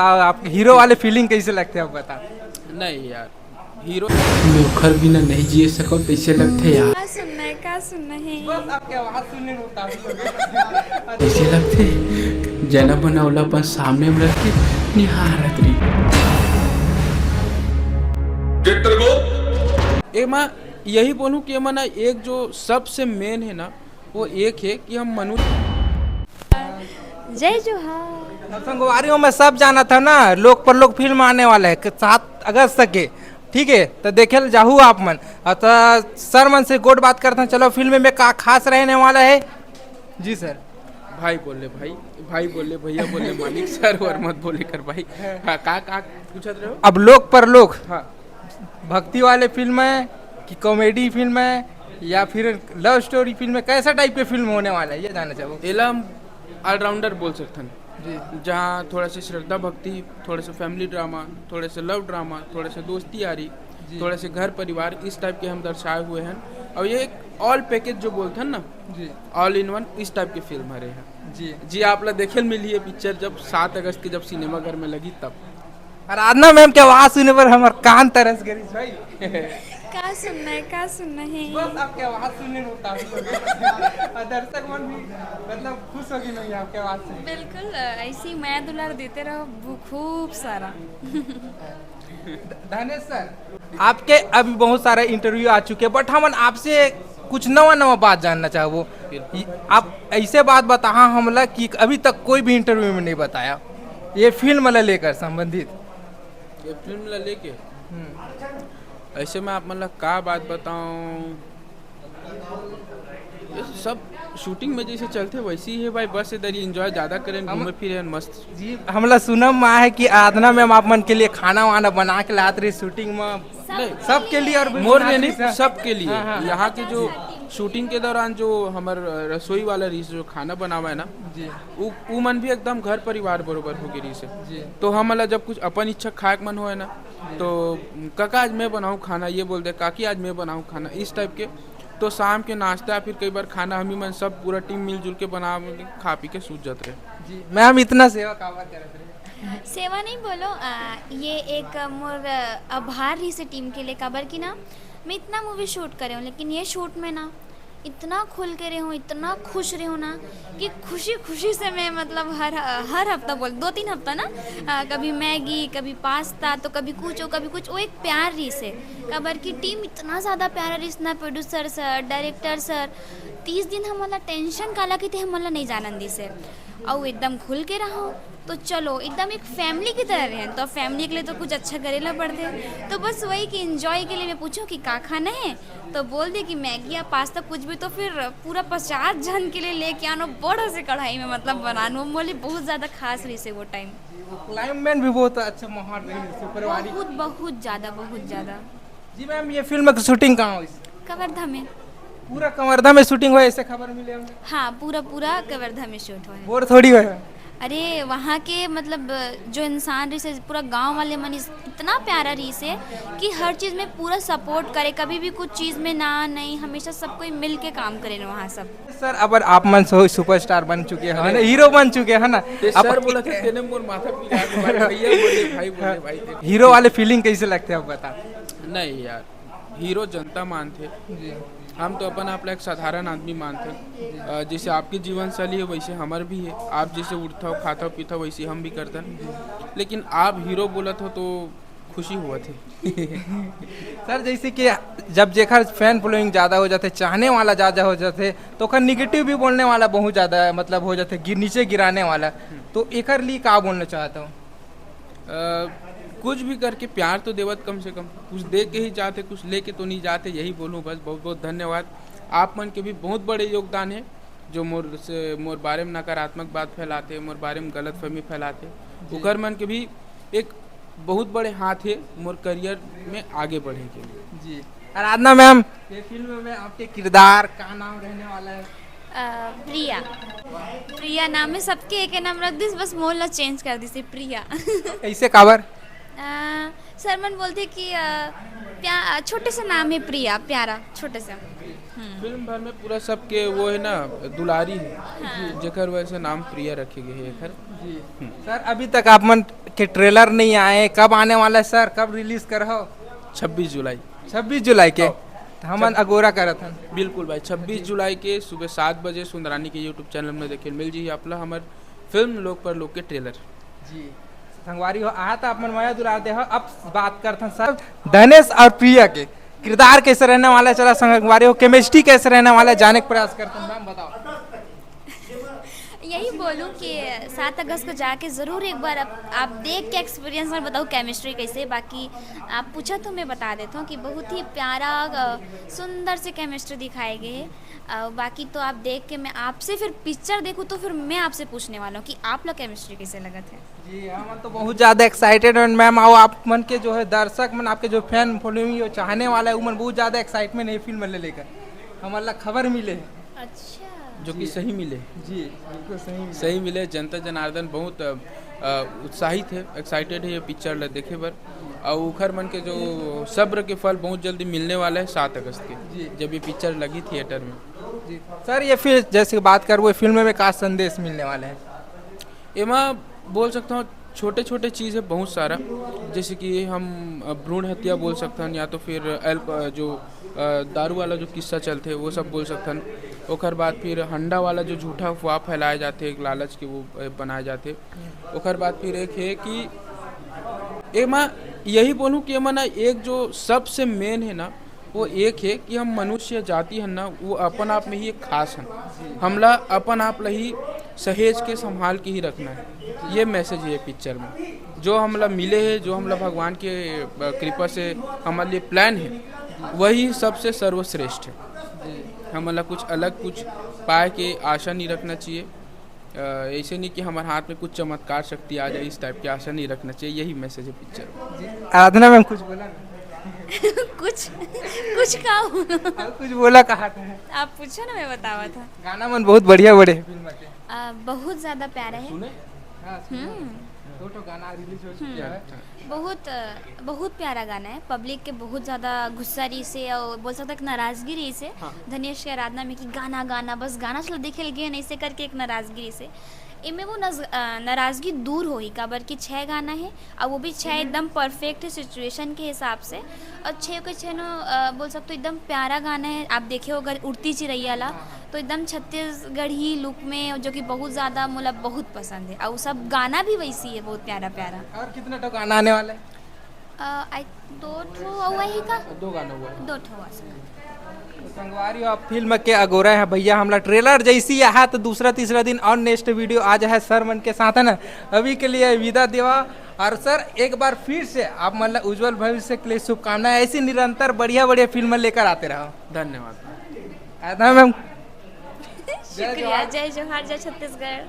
आप हीरो वाले फीलिंग कैसे लगते हैं आप बता। नहीं यार, हीरो ओखर बिना नहीं जिए सको तैसे लगते यार। का सुनना है बस आपकी आवाज सुनने में होता ऐसे लगते जना बनौलापन सामने में रख के निहारत रही। एक मैं यही बोलूं कि मना एक जो सबसे मेन है ना, वो एक है कि हम मनुष्य। जय जोहार। संगवारियों में सब जाना था ना, लोक पर लोक फिल्म आने वाला है 7 अगस्त तक के। ठीक है तो देखे जाहू आप मन। तो सर मन से गोट बात करते हैं, चलो फिल्म में का खास रहने वाला है। जी सर। भाई बोले भाई, भाई बोले भैया बोले मालिक सर और मत बोले कर भाई। हाँ, का पूछत रहे हो? अब लोक पर लोक हाँ, भक्ति वाले फिल्म है कि कॉमेडी फिल्म है या फिर लव स्टोरी फिल्म है, कैसा टाइप के फिल्म होने वाला है ये जानना चाहो। एलम ऑलराउंडर बोल सकते हैं जी जहाँ थोड़ा सा श्रद्धा भक्ति, थोड़े से फैमिली ड्रामा, थोड़े से लव ड्रामा, थोड़े से दोस्ती यारी, थोड़े से घर परिवार, इस टाइप के हम दर्शाए हुए हैं। और ये एक ऑल पैकेज जो बोलते हैं ना, जी ऑल इन वन, इस टाइप की फिल्म हरे हैं। जी। जी आप लोग देखे मिली है पिक्चर जब 7 अगस्त की जब सिनेमाघर में लगी तब। आराधना मैम के आवाज सुनने पर हमारे कान तरस गई भाई। का सुनना है बस आपकी आवाज सुनने में होता है। दर्शक मन भी मतलब खुश होगी नहीं आपके आवाज से। बिल्कुल ऐसी मैं दुलार देते रहो खूब सारा। धनेश सर, आपके अभी बहुत सारे इंटरव्यू आ चुके हैं, बट हम आपसे कुछ नवा नवा बात जानना चाहो। आप ऐसे बात बता हमला कि अभी तक कोई भी इंटरव्यू में नहीं बताया ये फिल्म ला लेकर संबंधित। ये फिल्म ला लेके ऐसे मैं आप मतलब का बात बताऊं, ये सब शूटिंग में जैसे चलते वैसे ही है भाई। बस इधर ही एंजॉय ज्यादा करें, घूमे फिरे मस्त। जी हमला सुनम में है कि आराधना मैम आप मन के लिए खाना वाना बना के लाते रही शूटिंग में सबके लिए और मोर में नहीं सबके लिए। हाँ, हाँ। यहाँ के जो शूटिंग के दौरान जो हमार रसोई वाला रही जो खाना बनावा है ना, जी वो मन भी एकदम घर परिवार बरोबर हो गई से। जी तो हम मतलब जब कुछ अपन इच्छा खाए के मन हो है ना, तो काका आज मैं बनाऊँ खाना, ये बोल दे काकी आज मैं बनाऊँ खाना, इस टाइप के। तो शाम के नाश्ता फिर कई बार खाना हम ही मन सब पूरा टीम मिलजुल के बना खा पी के सूझ जाते रहे। जी मैम इतना सेवा कावा करते रहे। सेवा नहीं बोलो ये एक मोर आभार ही से टीम के लिए काबर की ना मैं इतना मूवी शूट करे हूँ, लेकिन ये शूट में ना इतना खुल के रही हूँ, इतना खुश रही हूँ ना कि खुशी खुशी से मैं मतलब हर हफ्ता बोल 2-3 हफ्ता ना कभी मैगी, कभी पास्ता, तो कभी कुछ वो एक प्यार रही से काबर की टीम इतना ज़्यादा प्यारा रही ना, प्रोड्यूसर सर, डायरेक्टर सर 30 दिन हमारा टेंशन काला की थे हमारा नहीं जानन दी से और एकदम खुल के रहो। तो चलो एकदम एक फैमिली की तरह रहें, तो फैमिली के लिए तो कुछ अच्छा करेला पड़ते। तो बस वही कि एंजॉय के लिए मैं पूछूं कि का खाना है, तो बोल दे कि मैगी या पास्ता कुछ भी, तो फिर पूरा 50 जन के लिए लेके आनो बड़ा से कढ़ाई में मतलब बनानो बोली बहुत ज़्यादा खास रही से वो टाइम। क्लाइमेट भी बहुत अच्छा माहौल रही सुपरवारी। बहुत ज़्यादा। जी मैम ये फिल्म की शूटिंग कहाँ हुई? कवर्धा में। पूरा कवर्धा में शूटिंग हुआ ऐसे खबर मिले हमें। हाँ पूरा कवर्धा में शूट हुआ है। बोर थोड़ी हुआ है। अरे वहाँ के मतलब जो इंसान रही से पूरा गांव वाले मन इतना प्यारा रही से कि हर चीज़ में पूरा सपोर्ट करे, कभी भी कुछ चीज़ में ना नहीं, हमेशा सब कोई मिल के काम करे ना वहाँ सब। सर अब आप मन सो सुपरस्टार बन चुके हैं, हीरो बन चुके हैं ना। सर बोला था तेने मोर माथा पीला के भाई भैया बोले भाई बोले भाई। हीरो वाले फीलिंग कैसे लगते हैं आप बता। नहीं यार, हीरो जनता मानते, हम तो अपन आप एक साधारण आदमी मानते। जैसे आपकी जीवन शैली है वैसे हमार भी है, आप जैसे उठता हो खाता हो पीता हो वैसे हम भी करते हैं, लेकिन आप हीरो बोलत हो तो खुशी हुआ थे। सर जैसे कि जब जेकर फैन फॉलोइंग ज़्यादा हो जाते, चाहने वाला ज़्यादा हो जाते, तो ओकर निगेटिव भी बोलने वाला बहुत ज़्यादा मतलब हो जाते, नीचे गिराने वाला, तो एकर लिए का बोलना चाहता हूँ। कुछ भी करके प्यार तो देवत, कम से कम कुछ दे के ही जाते, कुछ लेके तो नहीं जाते, यही बोलूँ बस। बहुत बहुत धन्यवाद। आप मन के भी बहुत बड़े योगदान है जो मोर बारे में नकारात्मक बात फैलाते, मोर बारे में गलत फहमी फैलाते, उकर मन के भी एक बहुत बड़े हाथ है मोर करियर में आगे बढ़े के लिए। जी आराधना मैम ये फिल्म में आपके किरदार का नाम रहने वाला है? प्रिया नाम है, सबके एक नाम रख दी, बस मोहल्ला चेंज कर दी से प्रिया। ऐसे काबर? सरमन बोलते कि छोटे से नाम है प्रिया, प्यारा छोटे से। फिल्म भर में पूरा सबके वो है ना दुलारी है, जेकर वजह से नाम प्रिया रखे गए है। जी सर अभी तक आप मन के ट्रेलर नहीं आए, कब आने वाला है सर, कब रिलीज कर हो? 26 जुलाई 26 जुलाई के तो हमन अगोरा करत हन। बिल्कुल भाई 26 जुलाई के सुबह 7 बजे सुंदरानी के यूट्यूब चैनल में देखे मिल जी आपला हमार फिल्म लोग पर लोग के ट्रेलर। जी संगवारी हो आया था अपन माया दुलार दे हो। अब बात करते हैं सर धनेश और प्रिया के किरदार कैसे रहने वाला है, चला संगवारी हो केमिस्ट्री कैसे रहने वाला है जानने का प्रयास करते हैं। मैम बताओ। यही बोलूँ कि 7 अगस्त को जाके ज़रूर एक बार आप देख के एक्सपीरियंस में बताओ केमिस्ट्री कैसे। बाकी आप पूछा तो मैं बता देता हूँ कि बहुत ही प्यारा सुंदर से केमिस्ट्री दिखाए गए है। बाकी तो आप देख के मैं आपसे फिर पिक्चर देखूँ तो फिर मैं आपसे पूछने वाला हूँ कि आप लोग केमिस्ट्री कैसे लगा थे। जी हम तो बहुत ज़्यादा एक्साइटेड हैं मैम। आओ आप मन के जो है दर्शक मन आपके जो फैन फॉलोइंग चाहने वाला है वो मन बहुत ज़्यादा एक्साइटमेंट है फिल्म ले लेकर हमारा खबर मिले। अच्छा जो कि सही मिले। जी बिल्कुल सही मिले। जनता जनार्दन बहुत उत्साहित है, एक्साइटेड है ये पिक्चर देखे पर। और उखर मन के जो सब्र के फल बहुत जल्दी मिलने वाला है 7 अगस्त के जब ये पिक्चर लगी थिएटर में। जी सर ये फिर जैसे बात कर वो फिल्म में का संदेश मिलने वाला है? एमा बोल सकता हूँ छोटे छोटे चीज़ है बहुत सारा, जैसे कि हम भ्रूण हत्या बोल सकते हैं, या तो फिर जो दारू वाला जो किस्सा चलते वो सब बोल सकते हैं। ओकर बाद फिर हंडा वाला जो झूठा अफवाह फैलाए जाते एक लालच के वो बनाए जाते। ओकर बाद फिर एक है कि एमा यही बोलूँ कि एमा ना एक जो सबसे मेन है ना वो एक है कि हम मनुष्य जाति है ना वो अपन आप में ही एक खास है। हमला अपन आप ही सहेज के संभाल के ही रखना है, ये मैसेज है पिक्चर में। जो हमला मिले है, जो हमला भगवान के कृपा से हमारे लिए प्लान है वही सबसे सर्वश्रेष्ठ है। हमला कुछ अलग कुछ पाए के आशा नहीं रखना चाहिए। ऐसे नहीं कि हमारे हाथ में कुछ चमत्कार शक्ति आ जाए, इस टाइप की आशा नहीं रखना चाहिए। यही मैसेज है पिक्चर। आराधना मैम कुछ बोला कुछ का कुछ बोला कहा था? आप पूछो ना मैं बतावा था। गाना मन बहुत बढ़िया बड़े फिल्म के बहुत ज़्यादा प्यारा है। तो गाना रिलीज हो चुका है। बहुत प्यारा गाना है। पब्लिक के बहुत ज़्यादा गुस्सा रही से और बोल सकता है नाराज़गी रही से धनेश के आराधना में कि गाना गाना बस गाना चलो देखे लगे नहीं से करके एक नाराज़गी से इनमें वो नाराज़गी दूर हो ही काबर कि 6 गाना है और वो भी 6 एकदम परफेक्ट है सिचुएशन के हिसाब से। और 6 के 6 बोल सकते एकदम प्यारा गाना है। आप देखे हो अगर उड़ती चिड़ैया ला तो एकदम छत्तीसगढ़ी लुक में जो कि बहुत ज़्यादा मतलब बहुत पसंद है। और सब गाना भी वैसी है बहुत प्यारा प्यारा। और कितना तो गाना आने वाला है? 2 ठो हुआ ही का 2 गाना हुआ है। 2 ठो हुआ संगवारी आप फिल्म के अगोरा है भैया हमला ट्रेलर जैसी आया तो दूसरा तीसरा दिन और नेक्स्ट वीडियो आज है सर मन के साथ है ना। अभी के लिए विदा देवा। और सर एक बार फिर से आप मतलब उज्जवल भविष्य के लिए शुभकामनाएं। ऐसी निरंतर बढ़िया बढ़िया फिल्म लेकर आते रहो। धन्यवाद मैम। शुक्रिया। जय जोहार, जय छत्तीसगढ़।